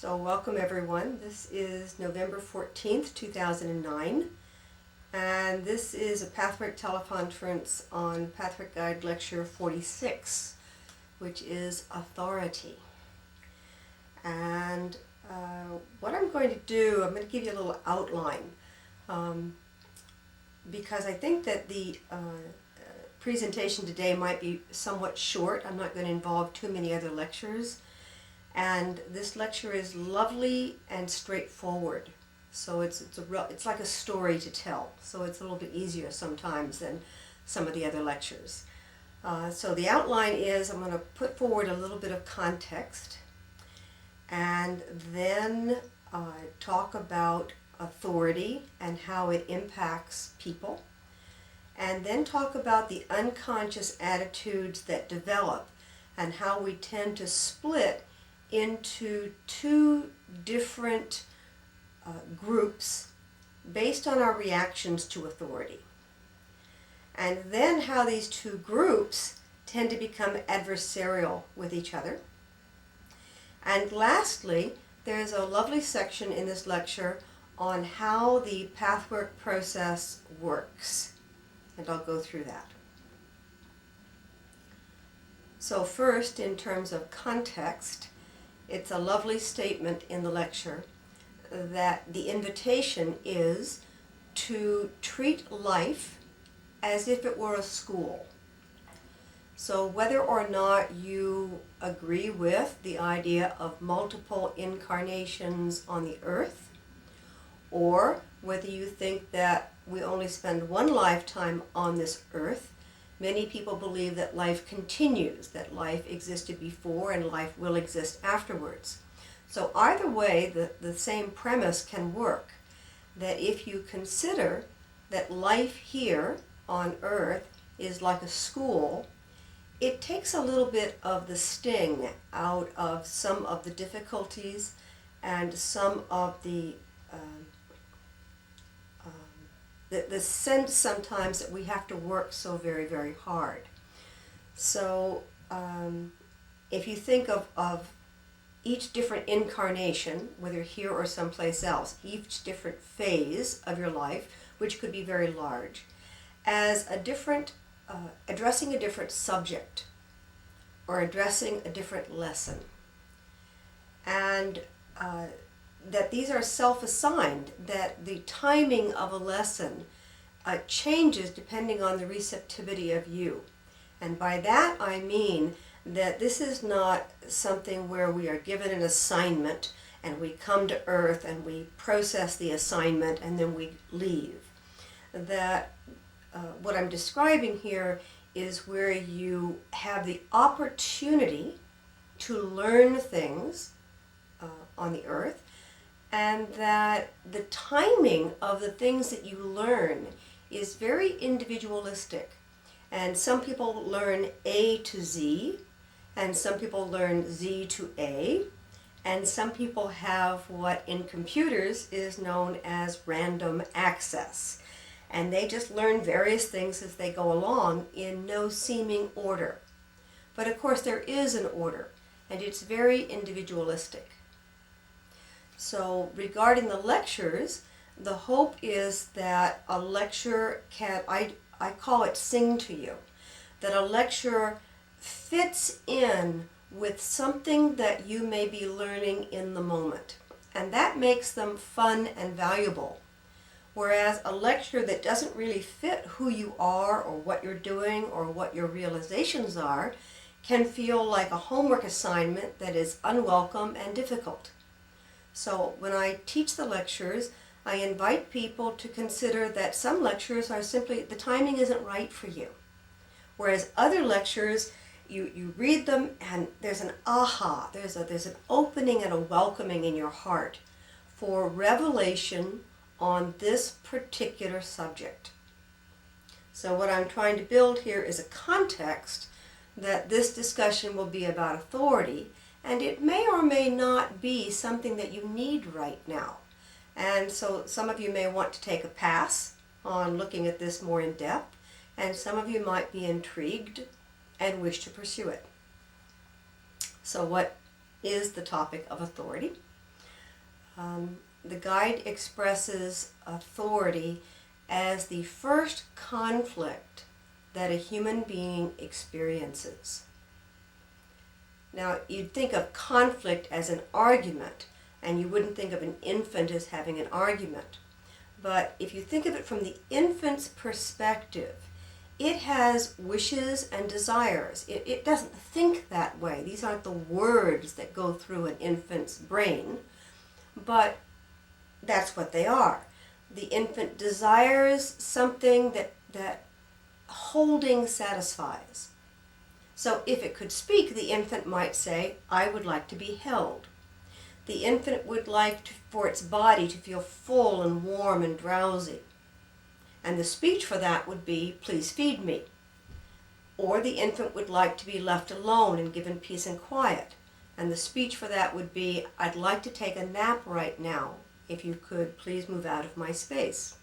So welcome everyone. This is November 14th, 2009, and this is a Pathwork teleconference on Pathwork Guide Lecture 46, which is Authority. And what I'm going to do, I'm going to give you a little outline, because I think that the presentation today might be somewhat short. I'm not going to involve too many other lectures. And this lecture is lovely and straightforward. So it's like a story to tell. So it's a little bit easier sometimes than some of the other lectures. So the outline is I'm going to put forward a little bit of context and then talk about authority and how it impacts people, and then talk about the unconscious attitudes that develop and how we tend to split into two different groups based on our reactions to authority. And then how these two groups tend to become adversarial with each other. And lastly, there's a lovely section in this lecture on how the pathwork process works. And I'll go through that. So first, in terms of context, it's a lovely statement in the lecture that the invitation is to treat life as if it were a school. So whether or not you agree with the idea of multiple incarnations on the earth, or whether you think that we only spend one lifetime on this earth, many people believe that life continues, that life existed before and life will exist afterwards. So either way, the same premise can work, that if you consider that life here on earth is like a school, it takes a little bit of the sting out of some of the difficulties and some of the sense sometimes that we have to work so very, very hard. So if you think of each different incarnation, whether here or someplace else, each different phase of your life, which could be very large, as a different, addressing a different subject or addressing a different lesson. And that these are self-assigned, that the timing of a lesson changes depending on the receptivity of you. And by that I mean that this is not something where we are given an assignment and we come to earth and we process the assignment and then we leave. That what I'm describing here is where you have the opportunity to learn things on the earth, and that the timing of the things that you learn is very individualistic. And some people learn A to Z, and some people learn Z to A, and some people have what in computers is known as random access. And they just learn various things as they go along in no seeming order. But of course there is an order, and it's very individualistic. So regarding the lectures, the hope is that a lecture can, I call it sing to you, that a lecture fits in with something that you may be learning in the moment. And that makes them fun and valuable. Whereas a lecture that doesn't really fit who you are or what you're doing or what your realizations are can feel like a homework assignment that is unwelcome and difficult. So when I teach the lectures, I invite people to consider that some lectures are simply, the timing isn't right for you. Whereas other lectures, you read them and there's an aha, there's an opening and a welcoming in your heart for revelation on this particular subject. So what I'm trying to build here is a context that this discussion will be about authority, and it may or may not be something that you need right now. And so some of you may want to take a pass on looking at this more in depth, and some of you might be intrigued and wish to pursue it. So what is the topic of authority? The guide expresses authority as the first conflict that a human being experiences. Now, you'd think of conflict as an argument, and you wouldn't think of an infant as having an argument. But if you think of it from the infant's perspective, it has wishes and desires. It doesn't think that way. These aren't the words that go through an infant's brain, but that's what they are. The infant desires something that holding satisfies. So if it could speak, the infant might say, I would like to be held. The infant would like for its body to feel full and warm and drowsy. And the speech for that would be, please feed me. Or the infant would like to be left alone and given peace and quiet. And the speech for that would be, I'd like to take a nap right now. If you could, please move out of my space.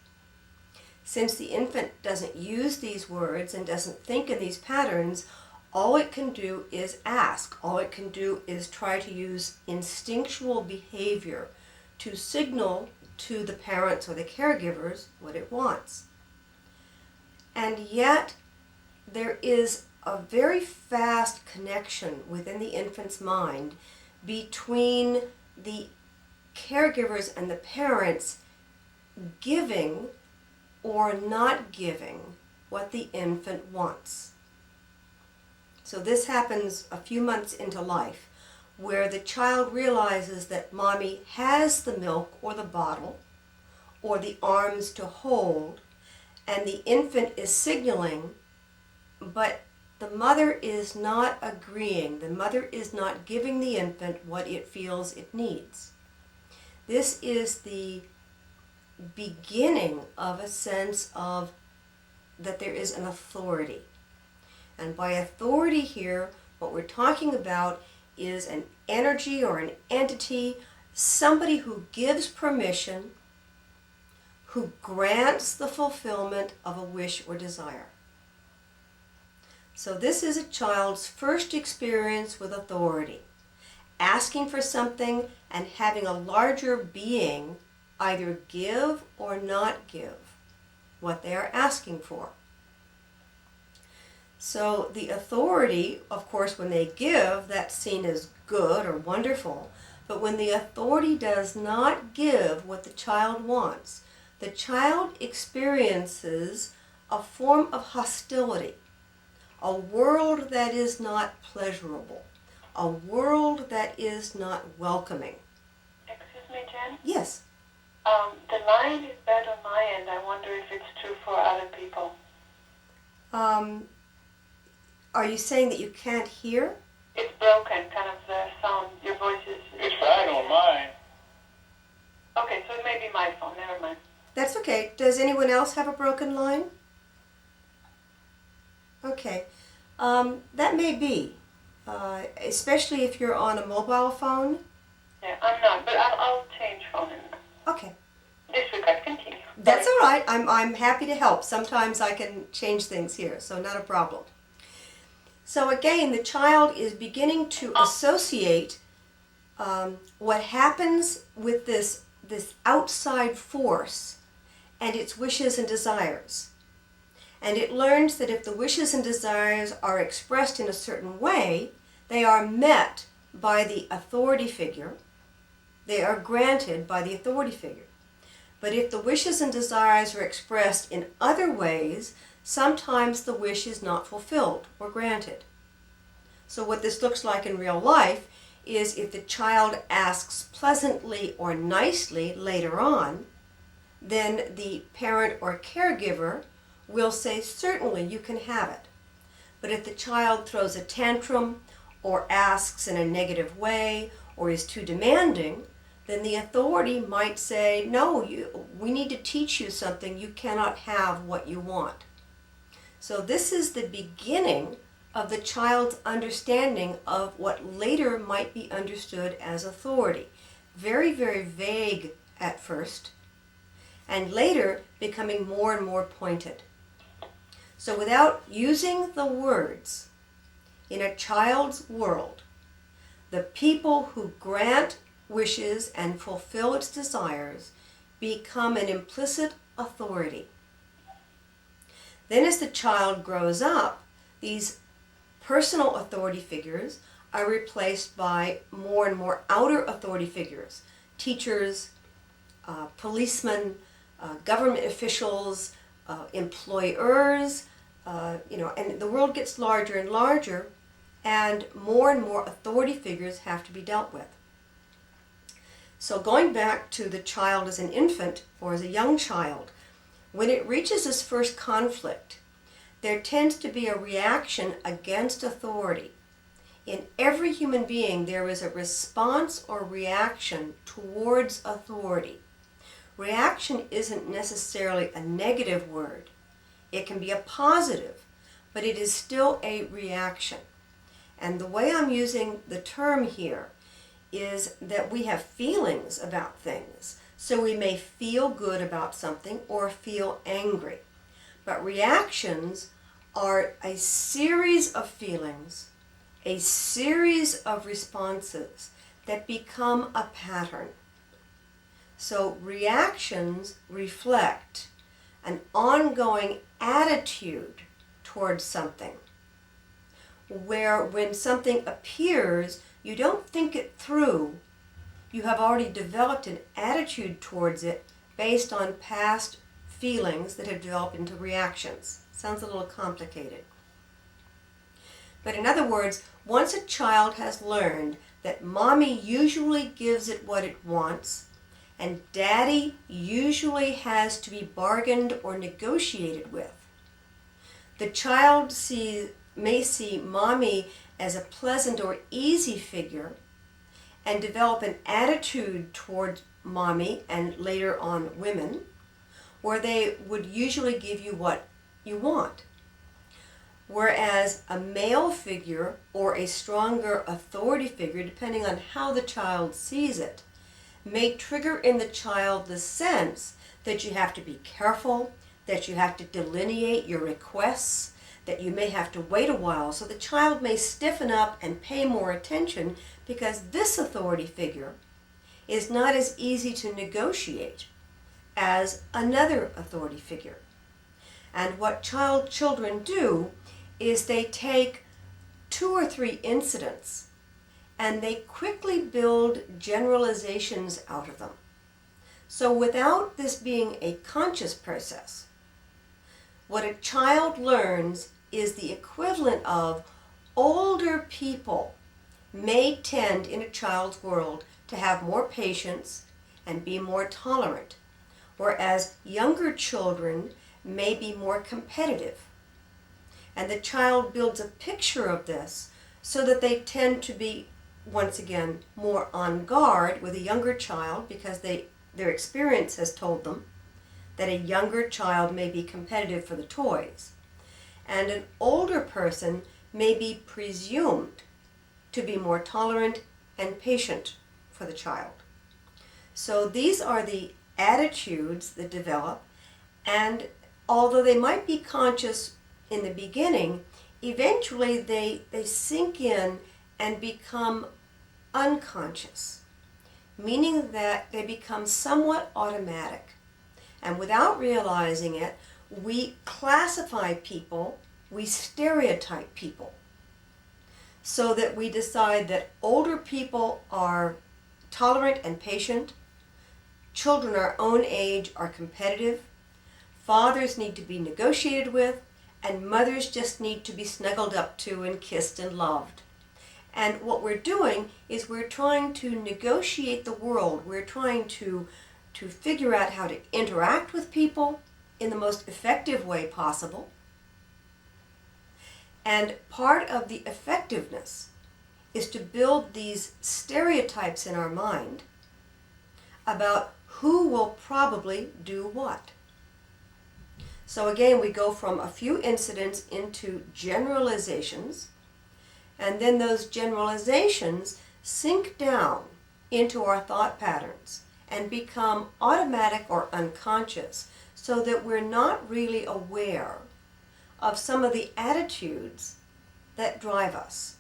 Since the infant doesn't use these words and doesn't think in these patterns, all it can do is ask. All it can do is try to use instinctual behavior to signal to the parents or the caregivers what it wants. And yet, there is a very fast connection within the infant's mind between the caregivers and the parents giving or not giving what the infant wants. So this happens a few months into life, where the child realizes that mommy has the milk or the bottle or the arms to hold, and the infant is signaling, but the mother is not agreeing. The mother is not giving the infant what it feels it needs. This is the beginning of a sense of that there is an authority. And by authority here, what we're talking about is an energy or an entity, somebody who gives permission, who grants the fulfillment of a wish or desire. So this is a child's first experience with authority, asking for something and having a larger being either give or not give what they are asking for. So the authority, of course, when they give, that's seen as good or wonderful. But when the authority does not give what the child wants, the child experiences a form of hostility, a world that is not pleasurable, a world that is not welcoming. Excuse me, Jen? Yes. The line is bad on my end. I wonder if it's true for other people. Are you saying that you can't hear? It's broken, kind of the sound. Your voice is... It's fine on mine. Okay, so it may be my phone. Never mind. That's okay. Does anyone else have a broken line? Okay. That may be, especially if you're on a mobile phone. Yeah, I'm not, but I'll change phone. Okay. Disregard, continue. That's all right. I'm happy to help. Sometimes I can change things here, so not a problem. So again, the child is beginning to associate what happens with this outside force and its wishes and desires. And it learns that if the wishes and desires are expressed in a certain way, they are met by the authority figure. They are granted by the authority figure. But if the wishes and desires are expressed in other ways, sometimes the wish is not fulfilled or granted. So what this looks like in real life is if the child asks pleasantly or nicely later on, then the parent or caregiver will say, certainly you can have it. But if the child throws a tantrum or asks in a negative way or is too demanding, then the authority might say, no, we need to teach you something. You cannot have what you want. So this is the beginning of the child's understanding of what later might be understood as authority. Very, very vague at first, and later becoming more and more pointed. So without using the words, in a child's world, the people who grant wishes and fulfill its desires become an implicit authority. Then as the child grows up, these personal authority figures are replaced by more and more outer authority figures, teachers, policemen, government officials, employers, and the world gets larger and larger, and more authority figures have to be dealt with. So going back to the child as an infant or as a young child, when it reaches this first conflict, there tends to be a reaction against authority. In every human being, there is a response or reaction towards authority. Reaction isn't necessarily a negative word. It can be a positive, but it is still a reaction. And the way I'm using the term here is that we have feelings about things. So we may feel good about something or feel angry. But reactions are a series of feelings, a series of responses that become a pattern. So reactions reflect an ongoing attitude towards something, where when something appears, you don't think it through. You have already developed an attitude towards it based on past feelings that have developed into reactions. Sounds a little complicated. But in other words, once a child has learned that mommy usually gives it what it wants, and daddy usually has to be bargained or negotiated with, the child may see mommy as a pleasant or easy figure and develop an attitude toward mommy and later on women, where they would usually give you what you want. Whereas a male figure or a stronger authority figure, depending on how the child sees it, may trigger in the child the sense that you have to be careful, that you have to delineate your requests, that you may have to wait a while. So the child may stiffen up and pay more attention because this authority figure is not as easy to negotiate as another authority figure. And what children do is they take 2 or 3 incidents and they quickly build generalizations out of them. So without this being a conscious process, what a child learns is the equivalent of older people may tend in a child's world to have more patience and be more tolerant, whereas younger children may be more competitive. And the child builds a picture of this so that they tend to be, once again, more on guard with a younger child because their experience has told them that a younger child may be competitive for the toys. And an older person may be presumed to be more tolerant and patient for the child. So these are the attitudes that develop, and although they might be conscious in the beginning, eventually they sink in and become unconscious, meaning that they become somewhat automatic. And without realizing it, we classify people, we stereotype people, so that we decide that older people are tolerant and patient, children our own age are competitive, fathers need to be negotiated with, and mothers just need to be snuggled up to and kissed and loved. And what we're doing is we're trying to negotiate the world. We're trying to figure out how to interact with people in the most effective way possible. And part of the effectiveness is to build these stereotypes in our mind about who will probably do what. So again, we go from a few incidents into generalizations, and then those generalizations sink down into our thought patterns and become automatic or unconscious, so that we're not really aware of some of the attitudes that drive us.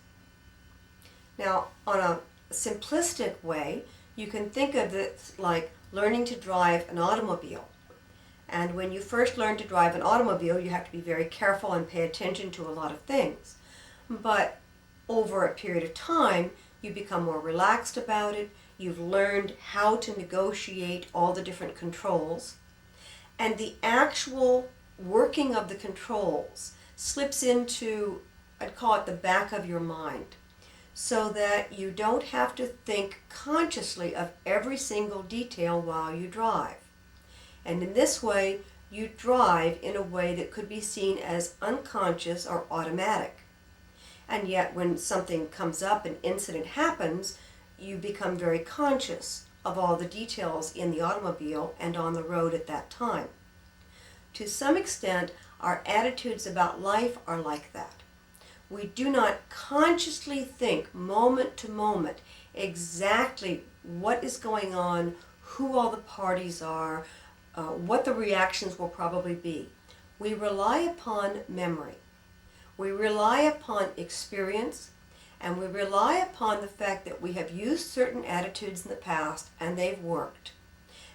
Now, on a simplistic way, You can think of it like learning to drive an automobile. And when you first learn to drive an automobile, you have to be very careful and pay attention to a lot of things. But over a period of time, you become more relaxed about it. You've learned how to negotiate all the different controls. And the actual working of the controls slips into, I'd call it the back of your mind, so that you don't have to think consciously of every single detail while you drive. And in this way, you drive in a way that could be seen as unconscious or automatic. And yet when something comes up, an incident happens, you become very conscious of all the details in the automobile and on the road at that time. To some extent, our attitudes about life are like that. We do not consciously think moment to moment exactly what is going on, who all the parties are, what the reactions will probably be. We rely upon memory. We rely upon experience, and we rely upon the fact that we have used certain attitudes in the past and they've worked.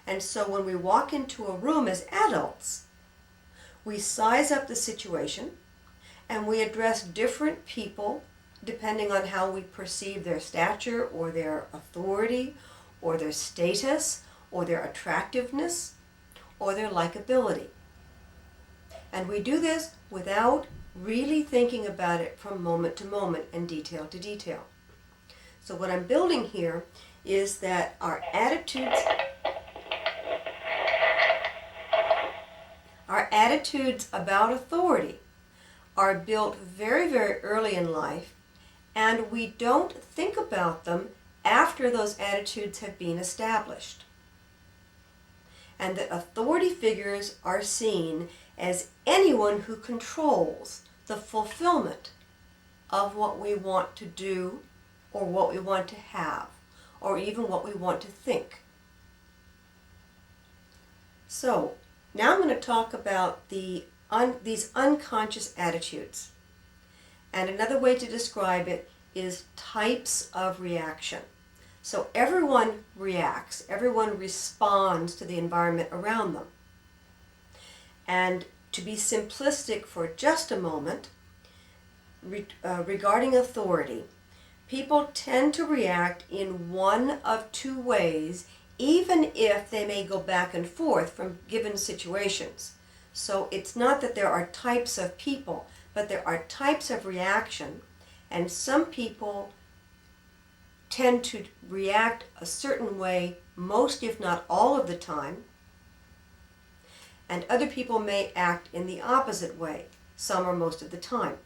And so when we walk into a room as adults, we size up the situation and we address different people depending on how we perceive their stature or their authority or their status or their attractiveness or their likability. And we do this without really thinking about it from moment to moment and detail to detail. So what I'm building here is that our attitudes about authority are built very, very early in life, and we don't think about them after those attitudes have been established. And that authority figures are seen as anyone who controls the fulfillment of what we want to do or what we want to have or even what we want to think. So now I'm going to talk about these unconscious attitudes. And another way to describe it is types of reaction. So everyone reacts, everyone responds to the environment around them. And to be simplistic for just a moment, regarding authority, people tend to react in one of two ways, even if they may go back and forth from given situations. So it's not that there are types of people, but there are types of reaction, and some people tend to react a certain way most, if not all of the time, and other people may act in the opposite way, some or most of the time.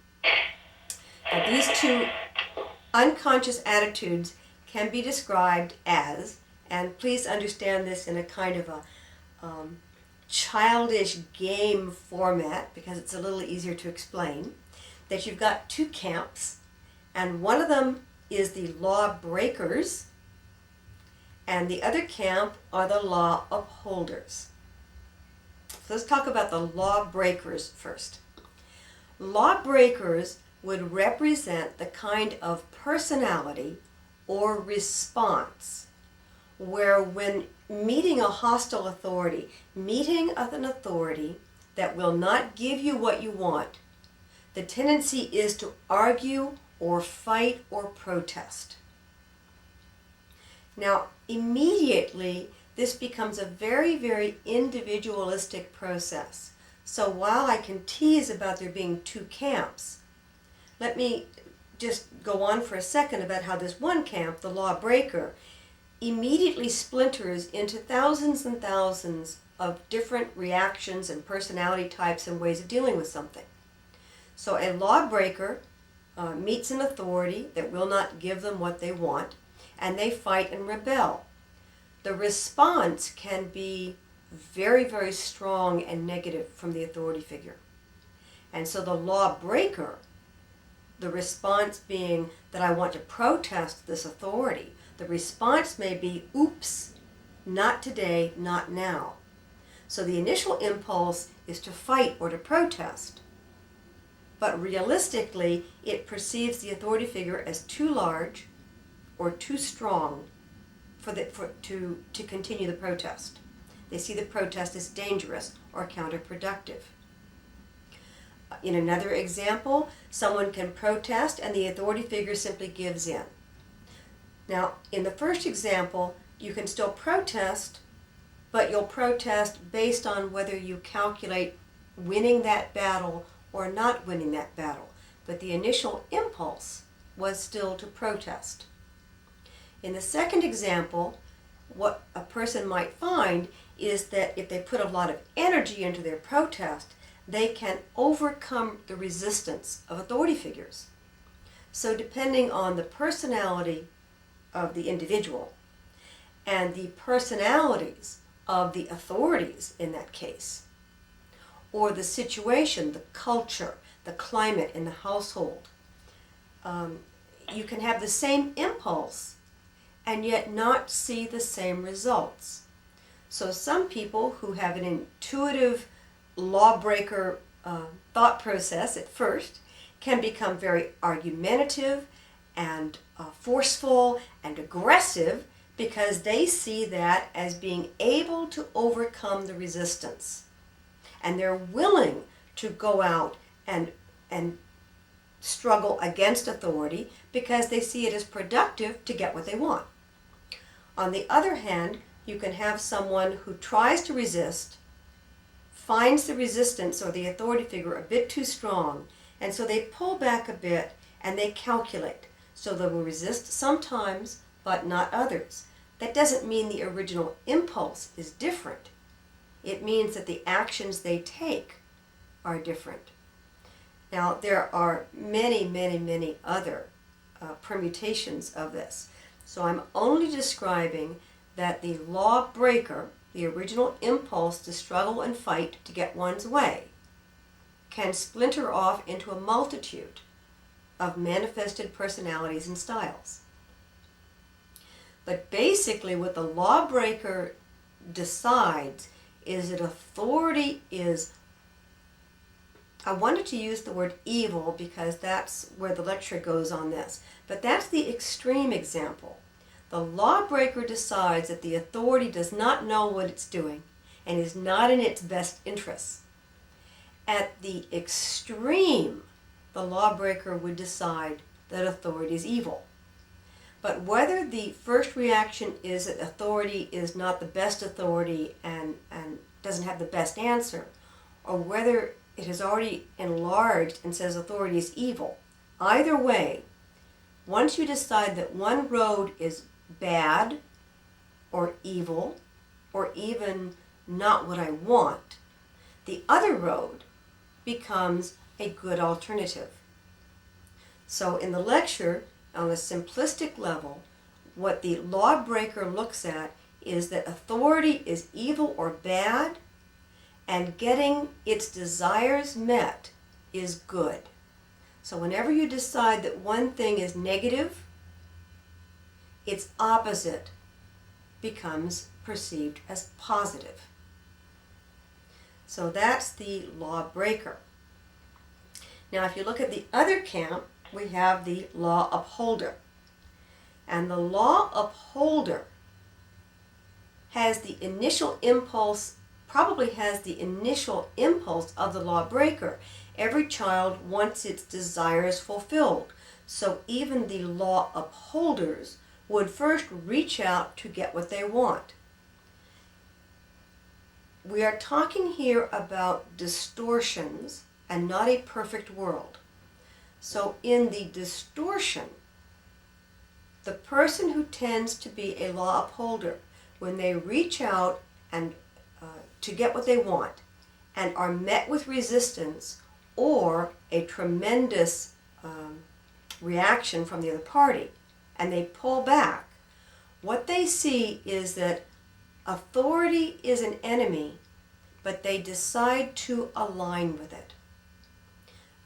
Now, these two unconscious attitudes can be described as, and please understand this in a kind of a childish game format because it's a little easier to explain, that you've got two camps, and one of them is the law breakers, and the other camp are the law upholders. So let's talk about the law breakers first. Law breakers would represent the kind of personality or response where when meeting a hostile authority, meeting an authority that will not give you what you want, the tendency is to argue or fight or protest. Now, immediately, this becomes a very, very individualistic process. So while I can tease about there being two camps, let me just go on for a second about how this one camp, the lawbreaker, immediately splinters into thousands and thousands of different reactions and personality types and ways of dealing with something. So a lawbreaker meets an authority that will not give them what they want, and they fight and rebel. The response can be very, very strong and negative from the authority figure. And so the lawbreaker, the response being that I want to protest this authority, the response may be, oops, not today, not now. So the initial impulse is to fight or to protest. But realistically, it perceives the authority figure as too large or too strong to continue the protest. They see the protest as dangerous or counterproductive. In another example, someone can protest and the authority figure simply gives in. Now, in the first example, you can still protest, but you'll protest based on whether you calculate winning that battle or not winning that battle. But the initial impulse was still to protest. In the second example, what a person might find is that if they put a lot of energy into their protest, they can overcome the resistance of authority figures. So depending on the personality of the individual and the personalities of the authorities in that case, or the situation, the culture, the climate in the household, you can have the same impulse and yet not see the same results. So some people who have an intuitive lawbreaker thought process at first can become very argumentative and forceful and aggressive because they see that as being able to overcome the resistance. And they're willing to go out and struggle against authority because they see it as productive to get what they want. On the other hand, you can have someone who tries to resist, finds the resistance or the authority figure a bit too strong, and so they pull back a bit and they calculate. So they will resist sometimes, but not others. That doesn't mean the original impulse is different. It means that the actions they take are different. Now, there are many, many, many other permutations of this. So I'm only describing that the lawbreaker, the original impulse to struggle and fight to get one's way, can splinter off into a multitude of manifested personalities and styles. But basically what the lawbreaker decides is that authority is, I wanted to use the word evil because that's where the lecture goes on this, but that's the extreme example. The lawbreaker decides that the authority does not know what it's doing and is not in its best interests. At the extreme, the lawbreaker would decide that authority is evil. But whether the first reaction is that authority is not the best authority and doesn't have the best answer, or whether it has already enlarged and says authority is evil, either way, once you decide that one road is bad or evil or even not what I want, the other road becomes a good alternative. So in the lecture, on a simplistic level, what the lawbreaker looks at is that authority is evil or bad, and getting its desires met is good. So whenever you decide that one thing is negative, its opposite becomes perceived as positive. So that's the lawbreaker. Now if you look at the other camp, we have the law upholder. And the law upholder has the initial impulse, probably has the initial impulse of the lawbreaker. Every child wants its desires fulfilled. So even the law upholders would first reach out to get what they want. We are talking here about distortions and not a perfect world. So in the distortion, the person who tends to be a law upholder, when they reach out and to get what they want and are met with resistance or a tremendous reaction from the other party, and they pull back, what they see is that authority is an enemy, but they decide to align with it.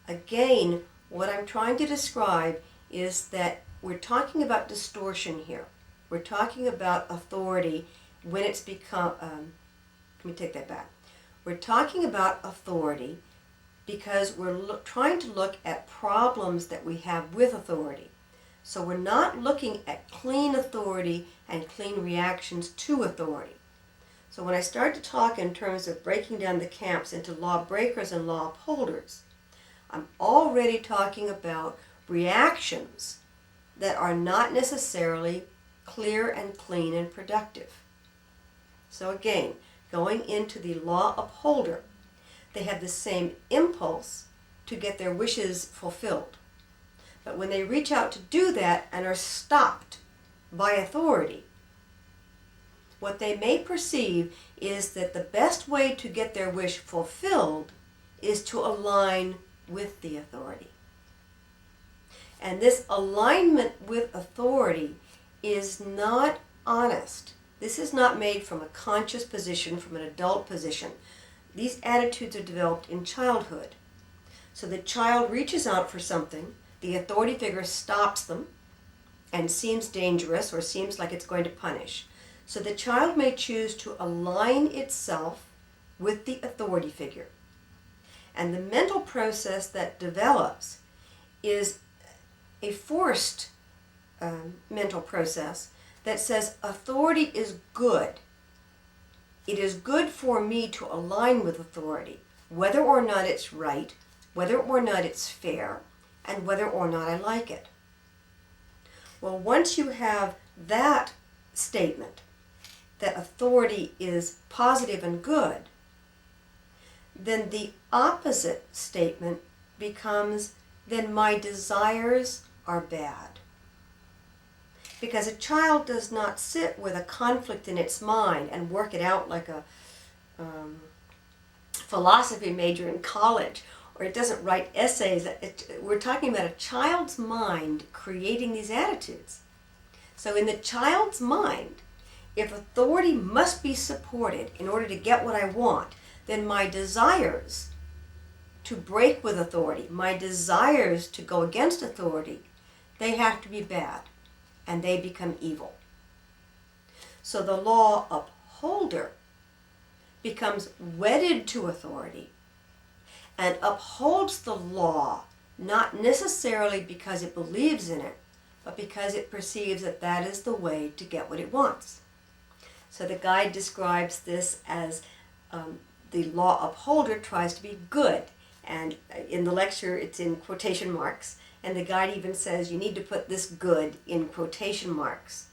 Again, what I'm trying to describe is that we're talking about distortion here. We're talking about authority when it's become, let me take that back. We're talking about authority because we're trying to look at problems that we have with authority. So we're not looking at clean authority and clean reactions to authority. So when I start to talk in terms of breaking down the camps into lawbreakers and law upholders, I'm already talking about reactions that are not necessarily clear and clean and productive. So again, going into the law upholder, they have the same impulse to get their wishes fulfilled. But when they reach out to do that and are stopped by authority, what they may perceive is that the best way to get their wish fulfilled is to align with the authority. And this alignment with authority is not honest. This is not made from a conscious position, from an adult position. These attitudes are developed in childhood. So the child reaches out for something, the authority figure stops them and seems dangerous or seems like it's going to punish. So the child may choose to align itself with the authority figure. And the mental process that develops is a forced mental process that says authority is good. It is good for me to align with authority, whether or not it's right, whether or not it's fair, and whether or not I like it. Well, once you have that statement, that authority is positive and good, then the opposite statement becomes, then my desires are bad. Because a child does not sit with a conflict in its mind and work it out like a philosophy major in college, or it doesn't write essays. We're talking about a child's mind creating these attitudes. So in the child's mind, if authority must be supported in order to get what I want, then my desires to break with authority, my desires to go against authority, they have to be bad, and they become evil. So the law upholder becomes wedded to authority and upholds the law, not necessarily because it believes in it, but because it perceives that that is the way to get what it wants. So the guide describes this as the law upholder tries to be good. And in the lecture, it's in quotation marks. And the guide even says you need to put this good in quotation marks,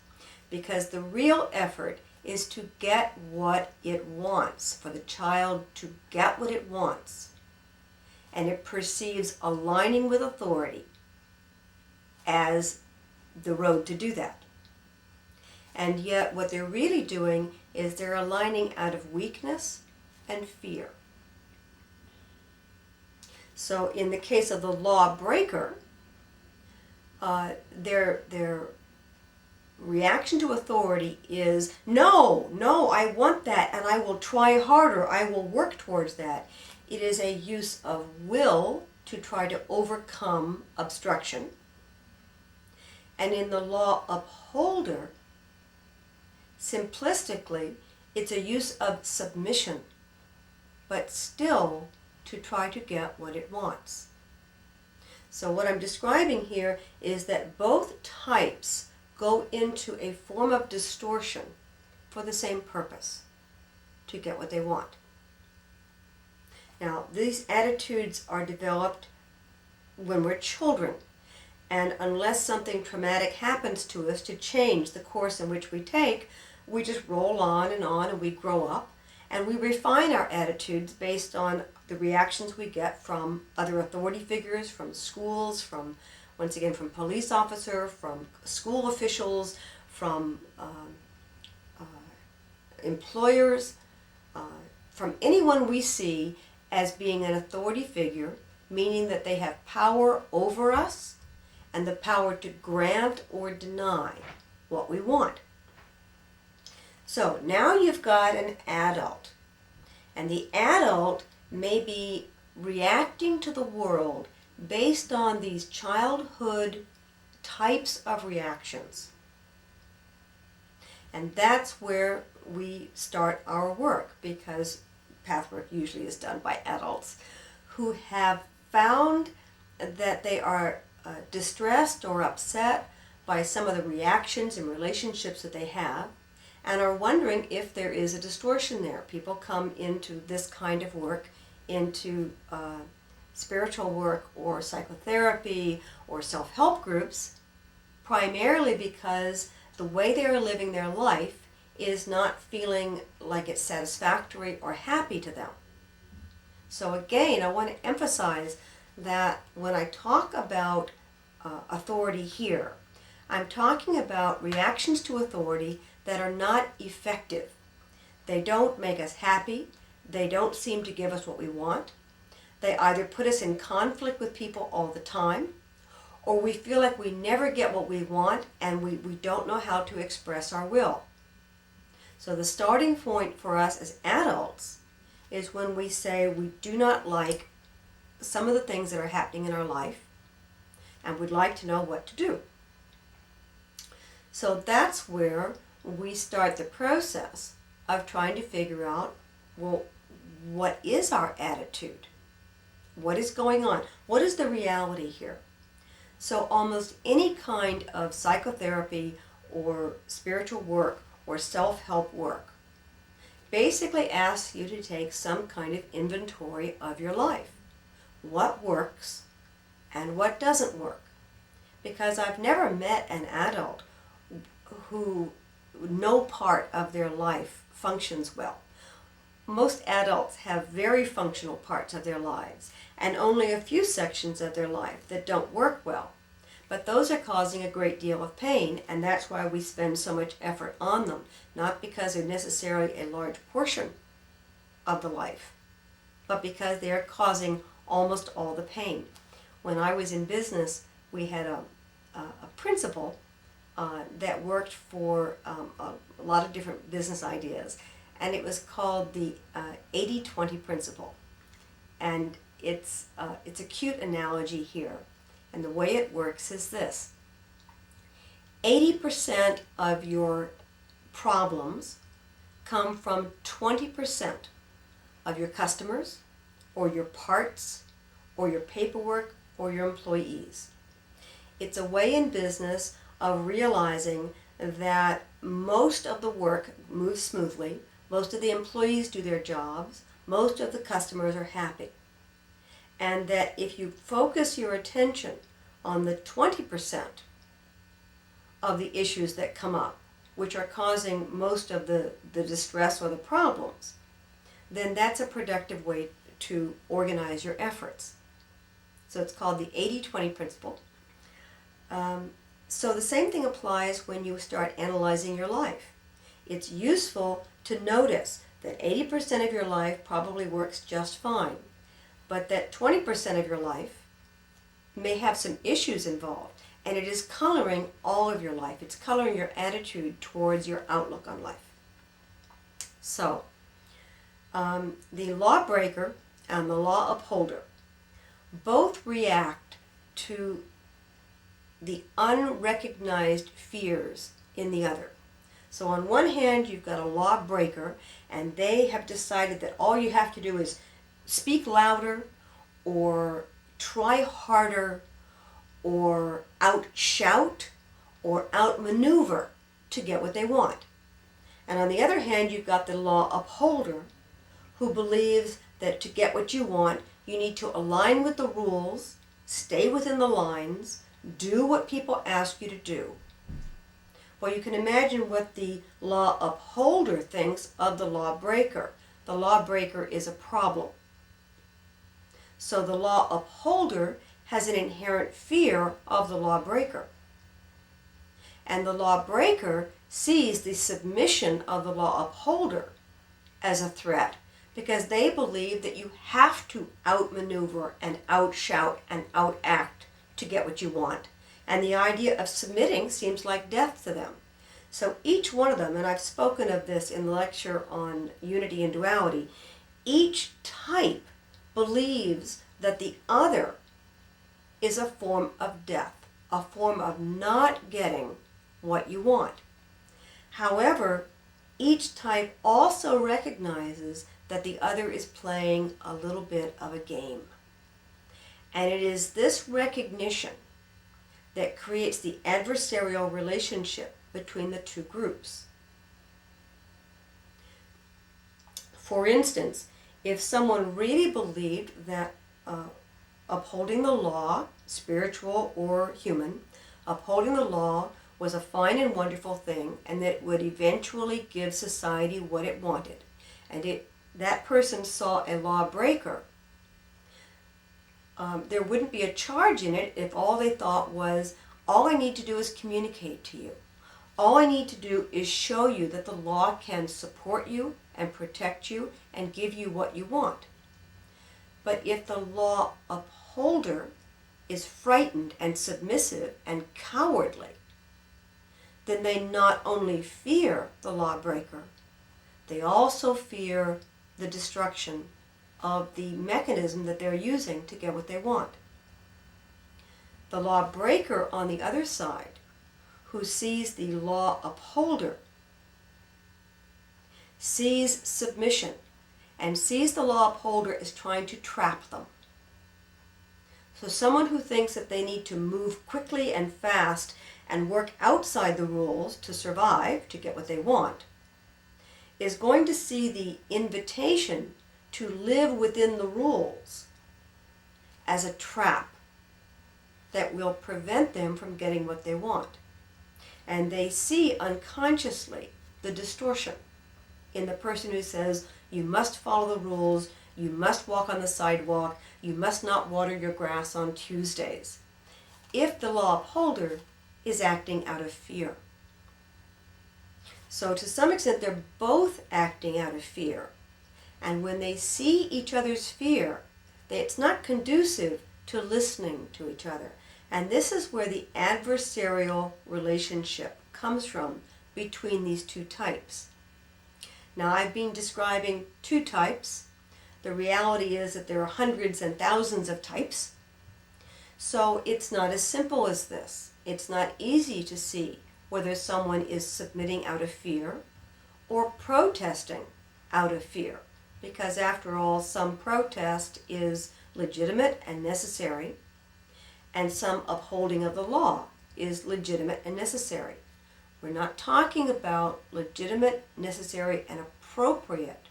because the real effort is to get what it wants, for the child to get what it wants. And it perceives aligning with authority as the road to do that. And yet what they're really doing is they're aligning out of weakness and fear. So in the case of the lawbreaker, their reaction to authority is, no, I want that, and I will try harder, I will work towards that. It is a use of will to try to overcome obstruction. And in the law upholder, simplistically, it's a use of submission, but still to try to get what it wants. So what I'm describing here is that both types go into a form of distortion for the same purpose, to get what they want. Now, these attitudes are developed when we're children, and unless something traumatic happens to us to change the course in which we take, we just roll on, and we grow up, and we refine our attitudes based on the reactions we get from other authority figures, from schools, from, once again, from police officer, from school officials, from employers, from anyone we see as being an authority figure, meaning that they have power over us and the power to grant or deny what we want. So now you've got an adult, and the adult may be reacting to the world based on these childhood types of reactions. And that's where we start our work, because pathwork usually is done by adults who have found that they are distressed or upset by some of the reactions and relationships that they have, and are wondering if there is a distortion there. People come into this kind of work, into spiritual work or psychotherapy or self-help groups, primarily because the way they are living their life is not feeling like it's satisfactory or happy to them. So again, I want to emphasize that when I talk about authority here, I'm talking about reactions to authority that are not effective. They don't make us happy. They don't seem to give us what we want. They either put us in conflict with people all the time, or we feel like we never get what we want and we don't know how to express our will. So the starting point for us as adults is when we say we do not like some of the things that are happening in our life and would like to know what to do. So that's where we start the process of trying to figure out, well, what is our attitude? What is going on? What is the reality here? So almost any kind of psychotherapy or spiritual work or self-help work basically asks you to take some kind of inventory of your life. What works and what doesn't work? Because I've never met an adult who no part of their life functions well. Most adults have very functional parts of their lives and only a few sections of their life that don't work well. But those are causing a great deal of pain, and that's why we spend so much effort on them, not because they're necessarily a large portion of the life, but because they're causing almost all the pain. When I was in business, we had a principle that worked for a lot of different business ideas, and it was called the 80-20 principle. And it's a cute analogy here. And the way it works is this. 80% of your problems come from 20% of your customers, or your parts, or your paperwork, or your employees. It's a way in business of realizing that most of the work moves smoothly, most of the employees do their jobs, most of the customers are happy. And that if you focus your attention on the 20% of the issues that come up, which are causing most of the distress or the problems, then that's a productive way to organize your efforts. So it's called the 80-20 principle. So the same thing applies when you start analyzing your life. It's useful to notice that 80% of your life probably works just fine, but that 20% of your life may have some issues involved, and it is coloring all of your life. It's coloring your attitude towards your outlook on life. So, the lawbreaker and the law upholder both react to the unrecognized fears in the other. So on one hand, you've got a lawbreaker, and they have decided that all you have to do is speak louder or try harder or outshout or outmaneuver to get what they want. And on the other hand, you've got the law upholder, who believes that to get what you want, you need to align with the rules, stay within the lines, do what people ask you to do. Well, you can imagine what the law upholder thinks of the lawbreaker. The lawbreaker is a problem. So the law upholder has an inherent fear of the lawbreaker. And the lawbreaker sees the submission of the law upholder as a threat, because they believe that you have to outmaneuver and outshout and outact to get what you want. And the idea of submitting seems like death to them. So each one of them, and I've spoken of this in the lecture on unity and duality, each type believes that the other is a form of death, a form of not getting what you want. However, each type also recognizes that the other is playing a little bit of a game. And it is this recognition that creates the adversarial relationship between the two groups. For instance, if someone really believed that upholding the law, spiritual or human, upholding the law was a fine and wonderful thing, and that it would eventually give society what it wanted, and that person saw a lawbreaker, there wouldn't be a charge in it if all they thought was, all I need to do is communicate to you. All I need to do is show you that the law can support you and protect you and give you what you want. But if the law upholder is frightened and submissive and cowardly, then they not only fear the lawbreaker, they also fear the destruction of the mechanism that they're using to get what they want. The lawbreaker, on the other side, who sees the law upholder, sees submission, and sees the law upholder as trying to trap them. So someone who thinks that they need to move quickly and fast and work outside the rules to survive, to get what they want, is going to see the invitation to live within the rules as a trap that will prevent them from getting what they want. And they see unconsciously the distortion in the person who says, you must follow the rules, you must walk on the sidewalk, you must not water your grass on Tuesdays, if the law upholder is acting out of fear. So to some extent, they're both acting out of fear. And when they see each other's fear, it's not conducive to listening to each other. And this is where the adversarial relationship comes from between these two types. Now, I've been describing two types. The reality is that there are hundreds and thousands of types. So it's not as simple as this. It's not easy to see whether someone is submitting out of fear or protesting out of fear. Because after all, some protest is legitimate and necessary, and some upholding of the law is legitimate and necessary. We're not talking about legitimate, necessary, and appropriate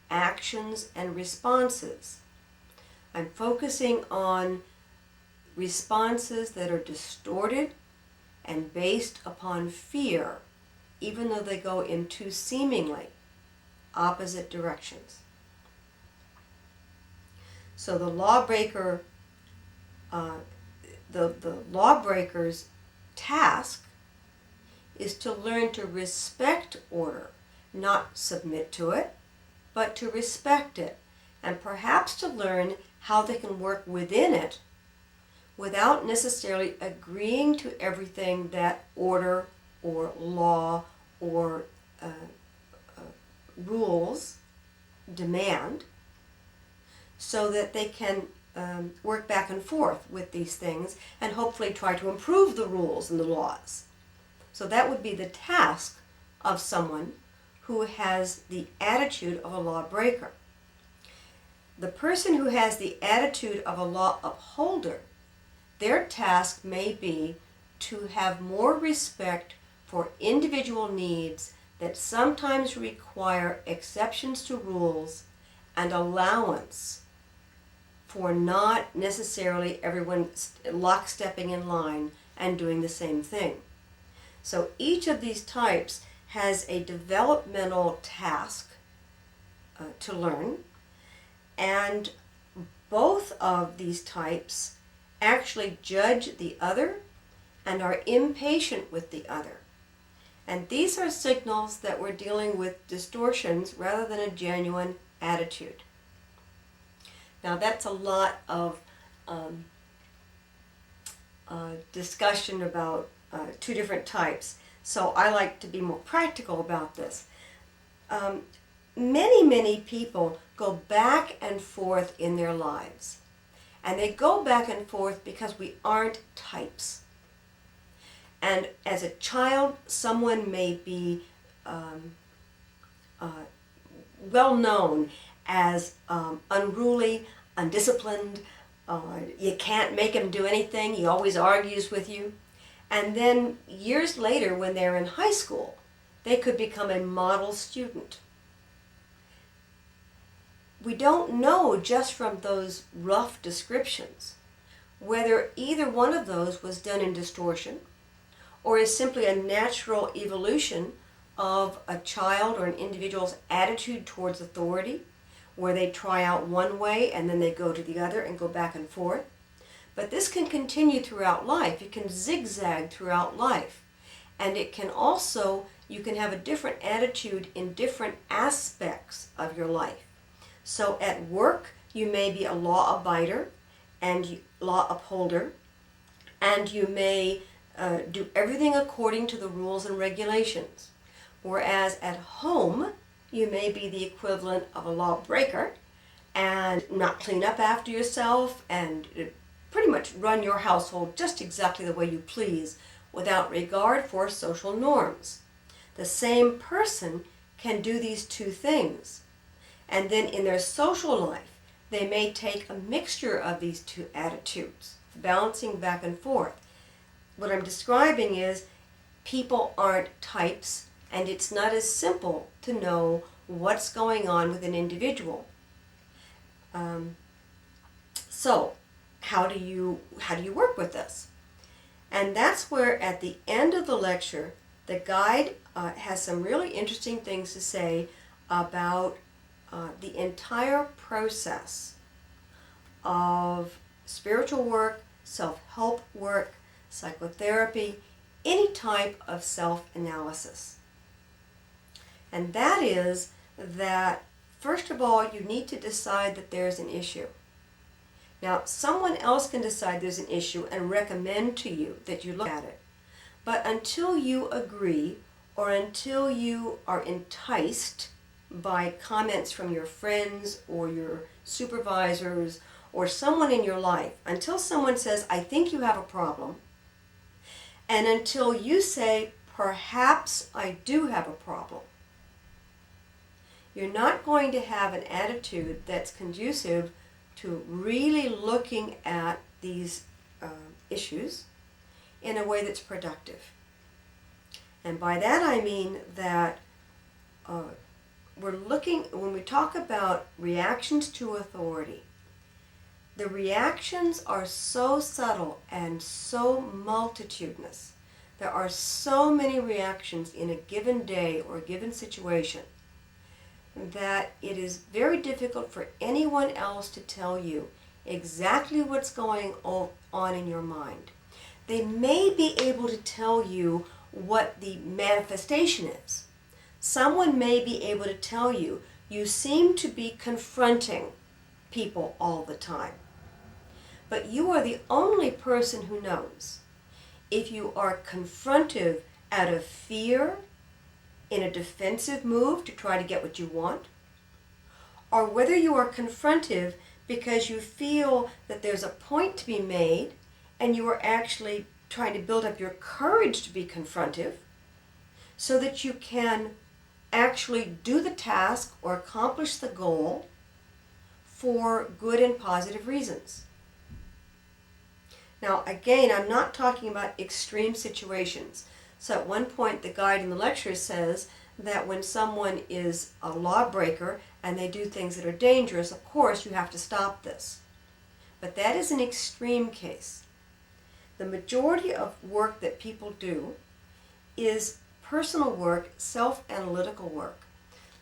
actions and responses. I'm focusing on responses that are distorted and based upon fear, even though they go in two seemingly opposite directions. So the lawbreaker, the lawbreaker's task is to learn to respect order, not submit to it, but to respect it, and perhaps to learn how they can work within it without necessarily agreeing to everything that order or law or rules demand, so that they can work back and forth with these things and hopefully try to improve the rules and the laws. So that would be the task of someone who has the attitude of a lawbreaker. The person who has the attitude of a law upholder, their task may be to have more respect for individual needs that sometimes require exceptions to rules and allowance for not necessarily everyone lockstepping in line and doing the same thing. So each of these types has a developmental task to learn, and both of these types actually judge the other and are impatient with the other. And these are signals that we're dealing with distortions rather than a genuine attitude. Now that's a lot of discussion about two different types, so I like to be more practical about this. Many people go back and forth in their lives, and they go back and forth because we aren't types. And as a child, someone may be well known as unruly, undisciplined. You can't make him do anything. He always argues with you. And then years later, when they're in high school, they could become a model student. We don't know just from those rough descriptions whether either one of those was done in distortion or is simply a natural evolution of a child or an individual's attitude towards authority, where they try out one way and then they go to the other and go back and forth. But this can continue throughout life. It can zigzag throughout life. And it can also, you can have a different attitude in different aspects of your life. So at work, you may be a law abider and law upholder, and you may do everything according to the rules and regulations. Whereas at home, you may be the equivalent of a lawbreaker and not clean up after yourself and pretty much run your household just exactly the way you please without regard for social norms. The same person can do these two things. And then in their social life, they may take a mixture of these two attitudes, balancing back and forth. What I'm describing is people aren't types, and it's not as simple to know what's going on with an individual. So how do you work with this? And that's where at the end of the lecture, the guide has some really interesting things to say about the entire process of spiritual work, self-help work, psychotherapy, any type of self-analysis. And that is that, first of all, you need to decide that there's an issue. Now, someone else can decide there's an issue and recommend to you that you look at it. But until you agree or until you are enticed by comments from your friends or your supervisors or someone in your life, until someone says, I think you have a problem, and until you say, perhaps I do have a problem, you're not going to have an attitude that's conducive to really looking at these issues in a way that's productive. And by that I mean that when we talk about reactions to authority, the reactions are so subtle and so multitudinous. There are so many reactions in a given day or a given situation that it is very difficult for anyone else to tell you exactly what's going on in your mind. They may be able to tell you what the manifestation is. Someone may be able to tell you, you seem to be confronting people all the time. But you are the only person who knows if you are confrontive out of fear, in a defensive move to try to get what you want, or whether you are confrontive because you feel that there's a point to be made and you are actually trying to build up your courage to be confrontive so that you can actually do the task or accomplish the goal for good and positive reasons. Now, again, I'm not talking about extreme situations. So at one point, the guide in the lecture says that when someone is a lawbreaker and they do things that are dangerous, of course, you have to stop this. But that is an extreme case. The majority of work that people do is personal work, self-analytical work.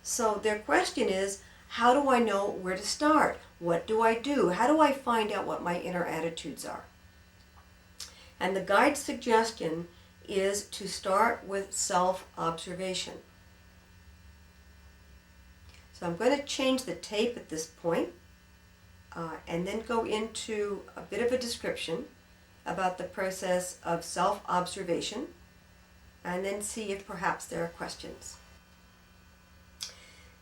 So their question is, how do I know where to start? What do I do? How do I find out what my inner attitudes are? And the guide's suggestion is to start with self-observation. So I'm going to change the tape at this point, and then go into a bit of a description about the process of self-observation, and then see if perhaps there are questions.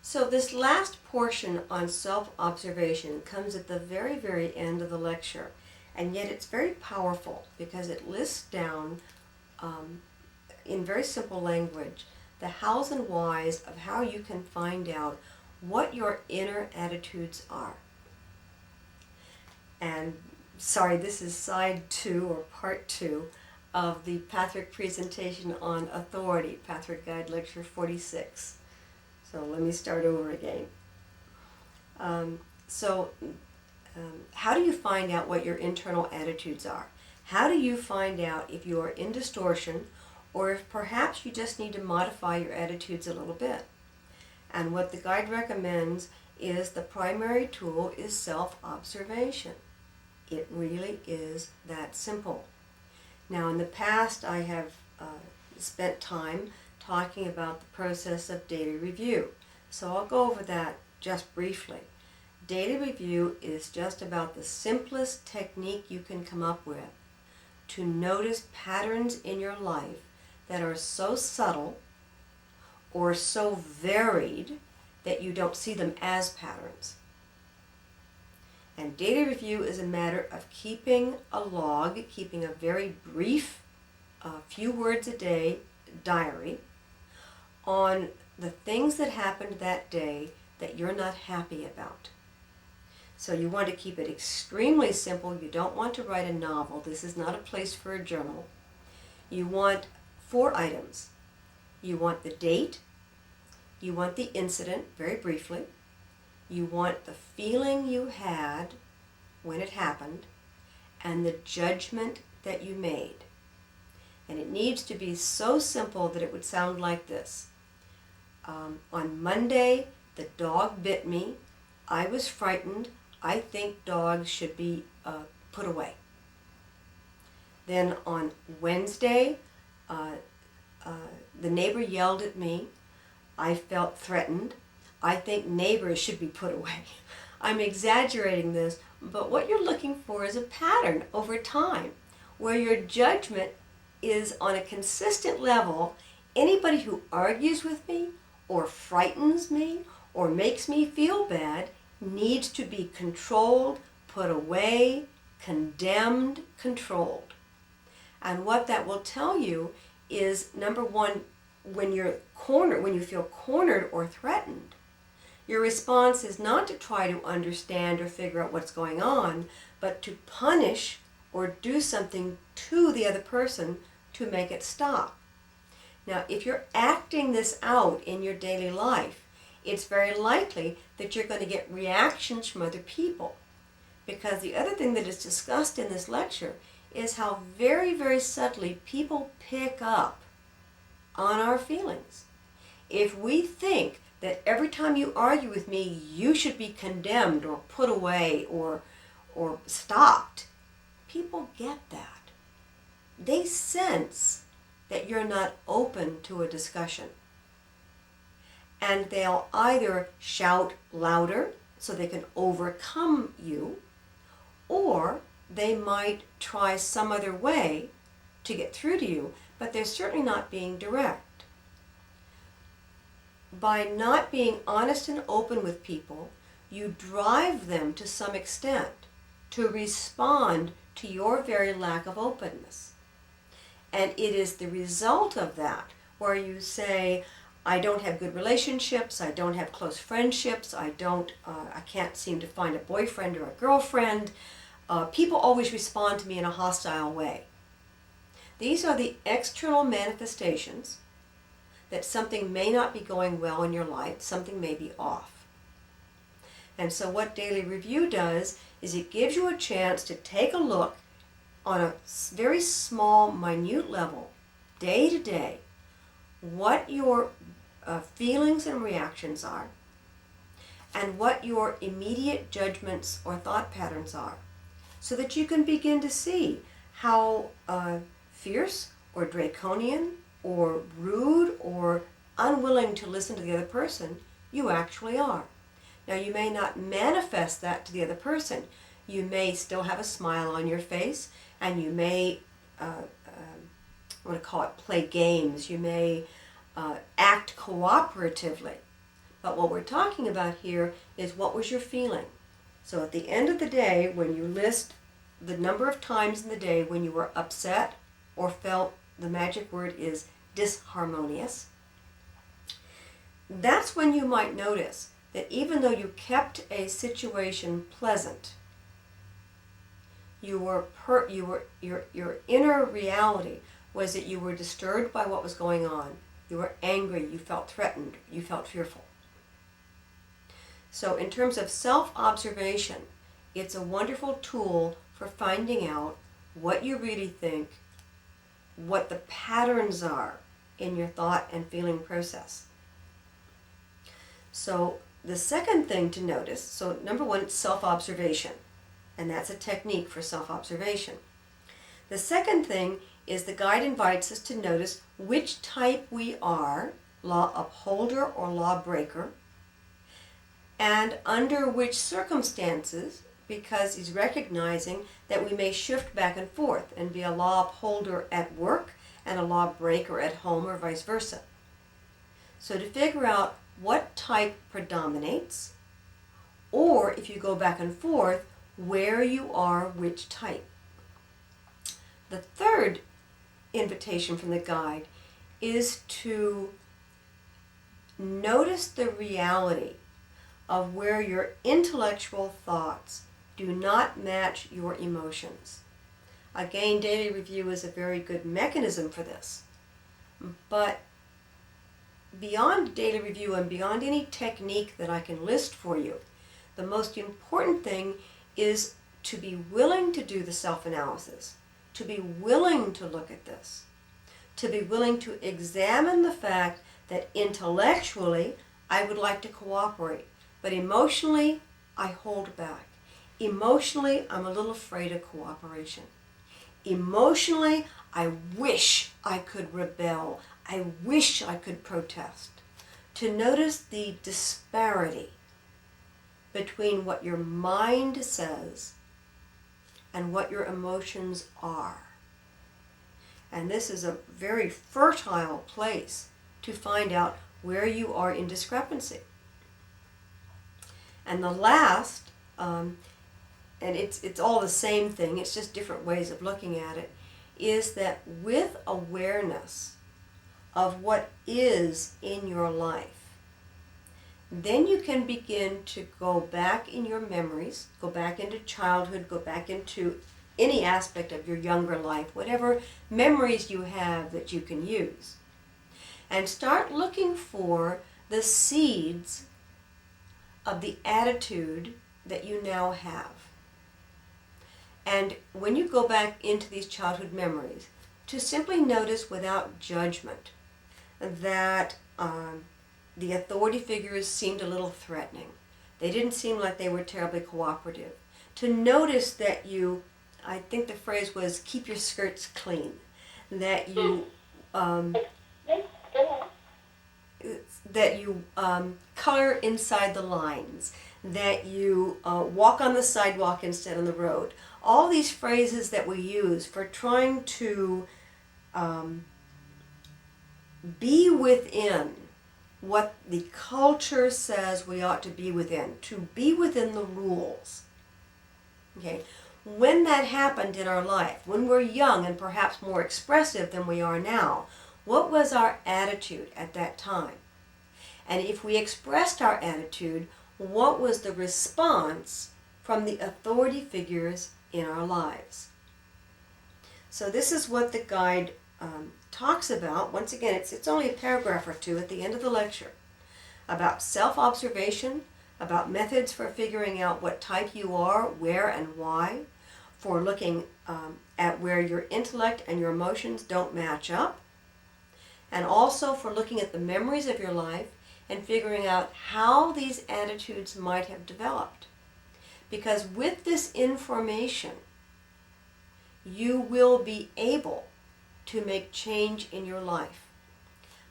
So this last portion on self-observation comes at the very, very end of the lecture, and yet it's very powerful because it lists down in very simple language the hows and whys of how you can find out what your inner attitudes are. And sorry, this is side 2 or part 2. of the Patrick presentation on authority, Patrick Guide Lecture 46. So let me start over again. How do you find out what your internal attitudes are? How do you find out if you are in distortion, or if perhaps you just need to modify your attitudes a little bit? And what the guide recommends is the primary tool is self-observation. It really is that simple. Now, in the past, I have spent time talking about the process of daily review. So I'll go over that just briefly. Daily review is just about the simplest technique you can come up with to notice patterns in your life that are so subtle or so varied that you don't see them as patterns. And daily review is a matter of keeping a log, keeping a very brief, few words a day diary on the things that happened that day that you're not happy about. So you want to keep it extremely simple. You don't want to write a novel. This is not a place for a journal. You want 4 items. You want the date. You want the incident, very briefly. You want the feeling you had when it happened, and the judgment that you made. And it needs to be so simple that it would sound like this. On Monday, the dog bit me. I was frightened. I think dogs should be put away. Then on Wednesday, the neighbor yelled at me. I felt threatened. I think neighbors should be put away. I'm exaggerating this, but what you're looking for is a pattern over time where your judgment is on a consistent level. Anybody who argues with me or frightens me or makes me feel bad needs to be controlled, put away, condemned, controlled. And what that will tell you is, number one, when you're cornered, when you feel cornered or threatened, your response is not to try to understand or figure out what's going on, but to punish or do something to the other person to make it stop. Now, if you're acting this out in your daily life, it's very likely that you're going to get reactions from other people. Because the other thing that is discussed in this lecture is how very, very subtly people pick up on our feelings. If we think that every time you argue with me, you should be condemned or put away or stopped, people get that. They sense that you're not open to a discussion. And they'll either shout louder so they can overcome you, or they might try some other way to get through to you, but they're certainly not being direct. By not being honest and open with people, you drive them to some extent to respond to your very lack of openness. And it is the result of that where you say, I don't have good relationships, I don't have close friendships, I can't seem to find a boyfriend or a girlfriend. People always respond to me in a hostile way. These are the external manifestations that something may not be going well in your life, something may be off. And so what Daily Review does is it gives you a chance to take a look on a very small, minute level, day to day, what your feelings and reactions are, and what your immediate judgments or thought patterns are, so that you can begin to see how fierce or draconian or rude or unwilling to listen to the other person you actually are. Now, you may not manifest that to the other person. You may still have a smile on your face, and you may, I want to call it play games. You may act cooperatively. But what we're talking about here is, what was your feeling? So at the end of the day, when you list the number of times in the day when you were upset or felt, the magic word is disharmonious, that's when you might notice that even though you kept a situation pleasant, Your inner reality was that you were disturbed by what was going on. You were angry, you felt threatened, you felt fearful. So in terms of self-observation, it's a wonderful tool for finding out what you really think, what the patterns are in your thought and feeling process. So the second thing to notice, so number one, it's self-observation, and that's a technique for self-observation. The second thing is the guide invites us to notice which type we are, law upholder or law breaker, and under which circumstances, because he's recognizing that we may shift back and forth and be a law upholder at work and a law breaker at home or vice versa. So to figure out what type predominates, or if you go back and forth, where you are which type. The third invitation from the guide is to notice the reality of where your intellectual thoughts do not match your emotions. Again, daily review is a very good mechanism for this. But beyond daily review and beyond any technique that I can list for you, the most important thing is to be willing to do the self-analysis, to be willing to look at this, to be willing to examine the fact that intellectually I would like to cooperate, but emotionally I hold back. Emotionally I'm a little afraid of cooperation. Emotionally I wish I could rebel. I wish I could protest. To notice the disparity between what your mind says and what your emotions are. And this is a very fertile place to find out where you are in discrepancy. And the last, and it's all the same thing, it's just different ways of looking at it, is that with awareness of what is in your life, then you can begin to go back in your memories, go back into childhood, go back into any aspect of your younger life, whatever memories you have that you can use, and start looking for the seeds of the attitude that you now have. And when you go back into these childhood memories, to simply notice without judgment that the authority figures seemed a little threatening. They didn't seem like they were terribly cooperative. To notice that you, I think the phrase was, keep your skirts clean. That you color inside the lines. That you walk on the sidewalk instead on the road. All these phrases that we use for trying to be within what the culture says we ought to be within, to be within the rules. Okay? When that happened in our life, when we're young and perhaps more expressive than we are now, what was our attitude at that time? And if we expressed our attitude, what was the response from the authority figures in our lives? So this is what the guide talks about. Once again, it's only a paragraph or two at the end of the lecture, about self-observation, about methods for figuring out what type you are, where and why, for looking at where your intellect and your emotions don't match up, and also for looking at the memories of your life and figuring out how these attitudes might have developed. Because with this information, you will be able to make change in your life.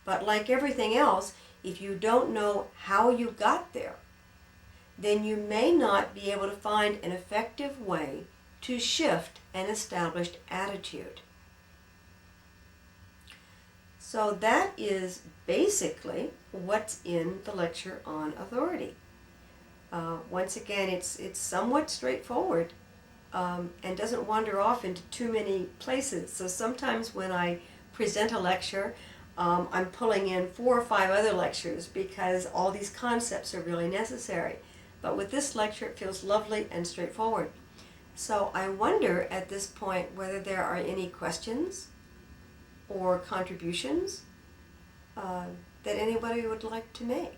But like everything else, if you don't know how you got there, then you may not be able to find an effective way to shift an established attitude. So that is basically what's in the lecture on authority. Once again, it's somewhat straightforward. And doesn't wander off into too many places. So sometimes when I present a lecture, I'm pulling in 4 or 5 other lectures because all these concepts are really necessary. But with this lecture, it feels lovely and straightforward. So I wonder at this point whether there are any questions or contributions that anybody would like to make.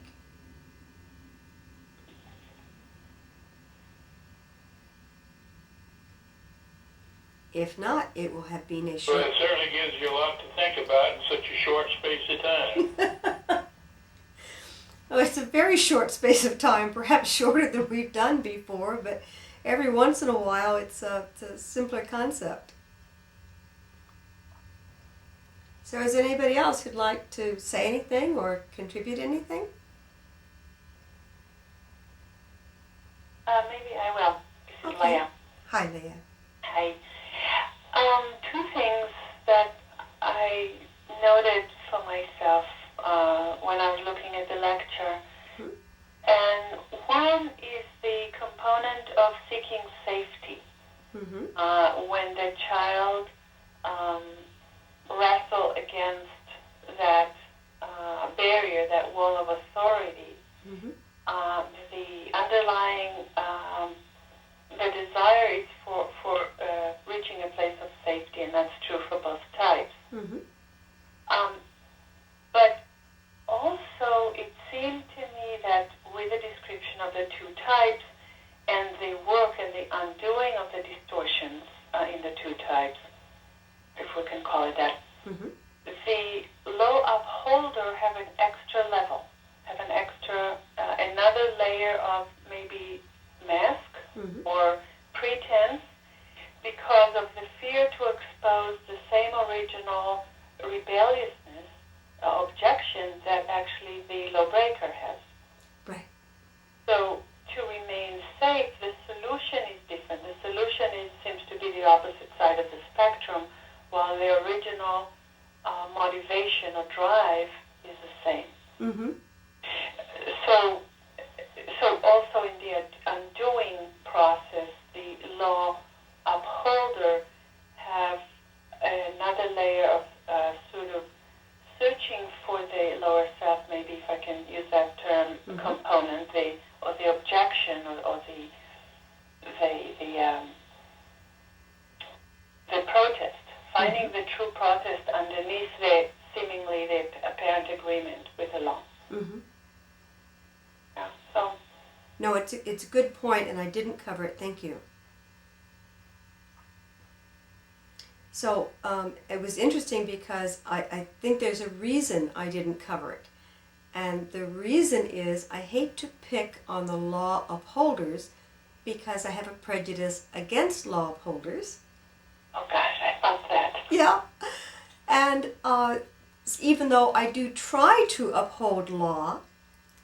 If not, it will have been a Well, short... it certainly gives you a lot to think about in such a short space of time. Well, it's a very short space of time, perhaps shorter than we've done before, but every once in a while it's a simpler concept. So is there anybody else who'd like to say anything or contribute anything? Maybe I will. This is Okay. Leah. Hi, Leah. Hi. Two things that I noted for myself when I was looking at the lecture. Hmm. And one is the component of seeking safety. Mm-hmm. When the child wrestle against that barrier, that wall of authority, Mm-hmm. the underlying the desire is for reaching a place of safety, and that's true for both types. Mm-hmm. But also, it seemed to me that with the description of the two types and the work and the undoing of the distortions in the two types, if we can call it that, Mm-hmm. the low upholder have an extra level, have an extra, another layer of maybe mask Mm-hmm. or pretense because of the fear to expose the same original rebelliousness, objection that actually the lawbreaker has. Right. So to remain safe, the solution is different. The solution seems to be the opposite side of the spectrum, while the original motivation or drive is the same. Mm-hmm. So also in the undoing process, the law upholder have another layer of sort of searching for the lower self, maybe if I can use that term, Mm-hmm. component, the objection or the protest, finding Mm-hmm. the true protest underneath the seemingly the apparent agreement with the law. Mm-hmm. Yeah, so. No, it's a good point, and I didn't cover it. Thank you. So it was interesting because I think there's a reason I didn't cover it. And the reason is I hate to pick on the law upholders because I have a prejudice against law upholders. Oh gosh, I thought that. Yeah. And even though I do try to uphold law,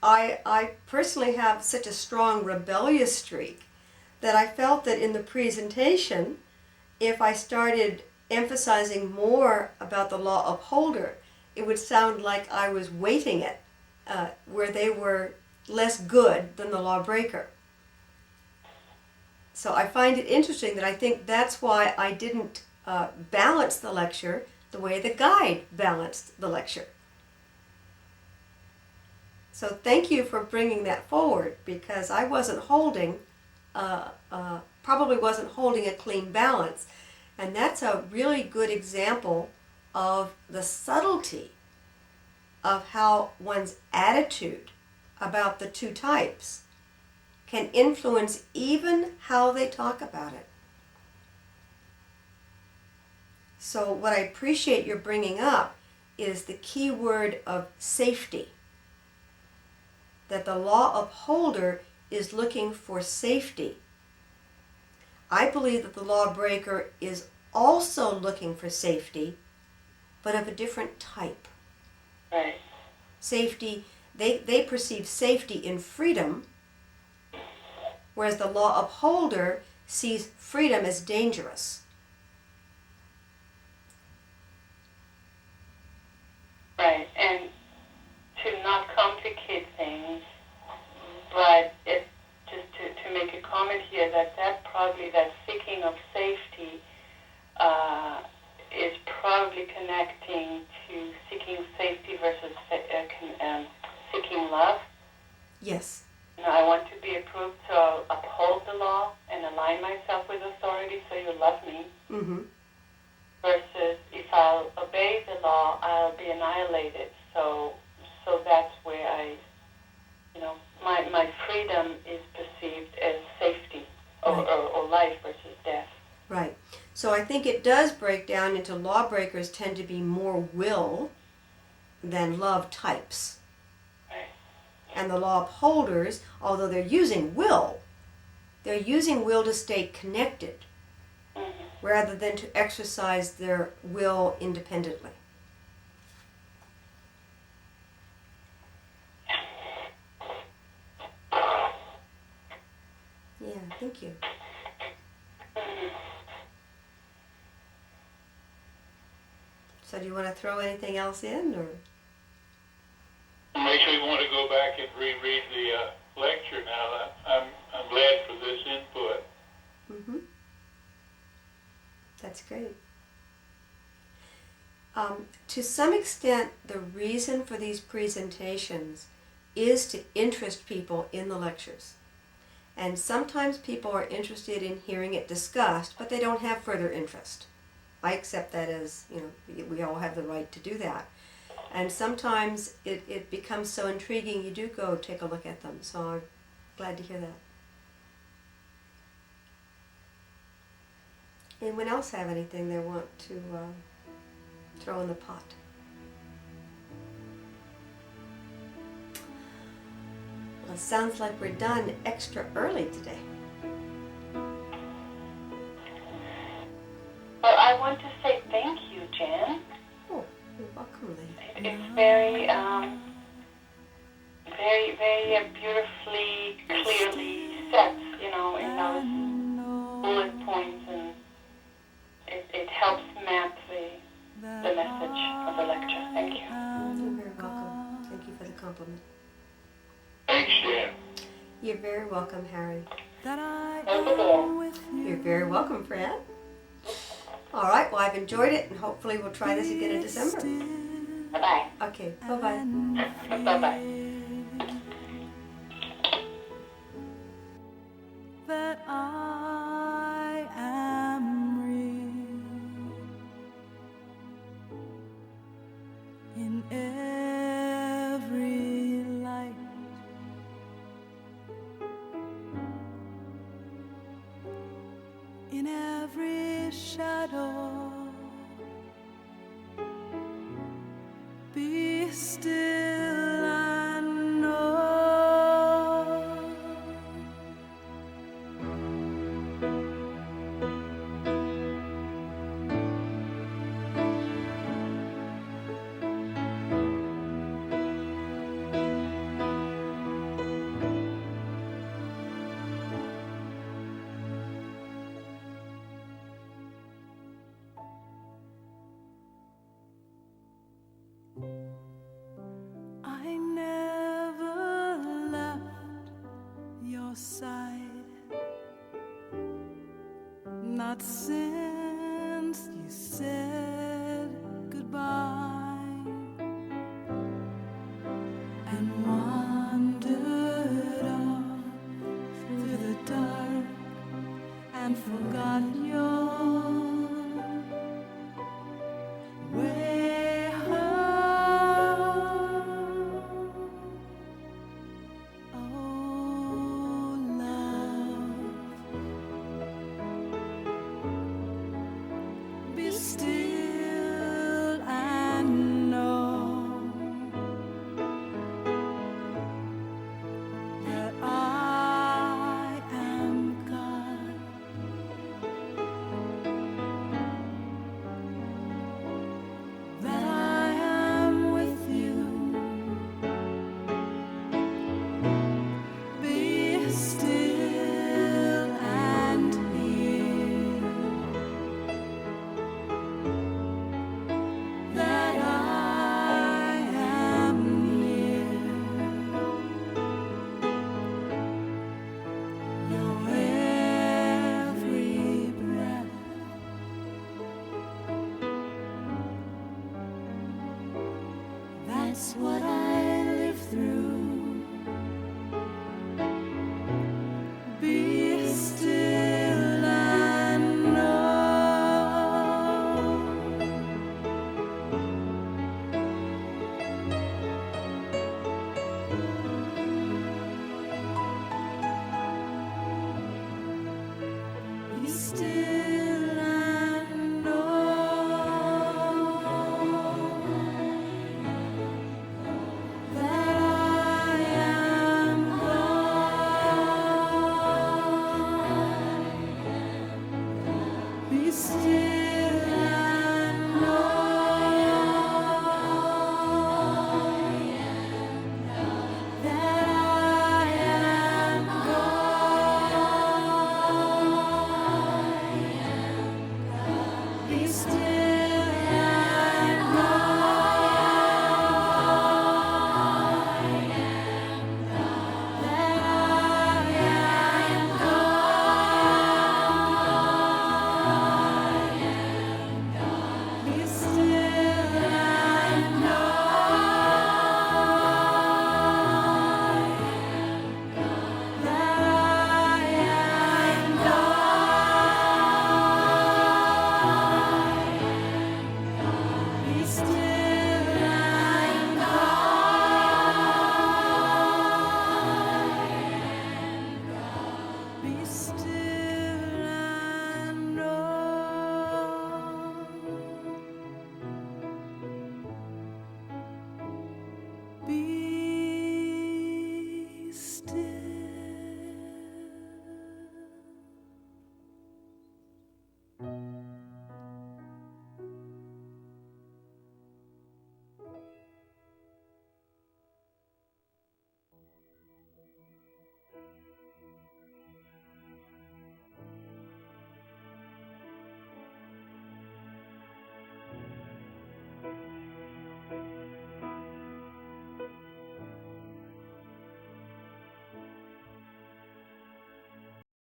I personally have such a strong rebellious streak that I felt that in the presentation, if I started emphasizing more about the law upholder, it would sound like I was weighting it where they were less good than the lawbreaker. So I find it interesting that I think that's why I didn't balance the lecture the way the guide balanced the lecture. So thank you for bringing that forward, because I wasn't holding, probably wasn't holding a clean balance. And that's a really good example of the subtlety of how one's attitude about the two types can influence even how they talk about it. So what I appreciate your bringing up is the key word of safety. That the law upholder is looking for safety. I believe that the lawbreaker is also looking for safety, but of a different type. Right. Safety, they perceive safety in freedom, whereas the law upholder sees freedom as dangerous. Right, and to not complicate things, but just to make a comment here that probably that seeking of safety is probably connecting to seeking safety versus seeking love. Yes. You know, I want to be approved, so I'll uphold the law and align myself with authority. completely annihilated. So that's where my freedom is perceived as safety or life versus death. Right. So I think it does break down into lawbreakers tend to be more will than love types. Right. And the law upholders, although they're using will to stay connected rather than to exercise their will independently. Yeah, thank you. So do you want to throw anything else in, or? Makes me want to go back and reread the lecture now. I'm glad for this input. Mm-hmm. That's great. To some extent, the reason for these presentations is to interest people in the lectures. And sometimes people are interested in hearing it discussed, but they don't have further interest. I accept that as, we all have the right to do that. And sometimes it becomes so intriguing you do go take a look at them. So I'm glad to hear that. Anyone else have anything they want to throw in the pot? Well, it sounds like we're done extra early today. Well, I want to say thank you, Jan. Oh, you're welcome, Lee. It's very, very, very beautifully, clearly set, in those bullet points, and it helps map the message of the lecture. Thank you. You're very welcome. Thank you for the compliment. Thanks, Jan. You're very welcome, Harry. Over You're very welcome, Fred. All right, well, I've enjoyed it, and hopefully we'll try this again in December. there. Bye-bye. Okay, bye-bye. Bye-bye. That I am real in every light, in every shadow. Be still and know I never left your side, not since you said goodbye and wandered off through the dark and forgot your way home. Oh, love, be still and know that I am God. That I am with you. Be still and hear that I am near. Your every breath. That's what I live through. Be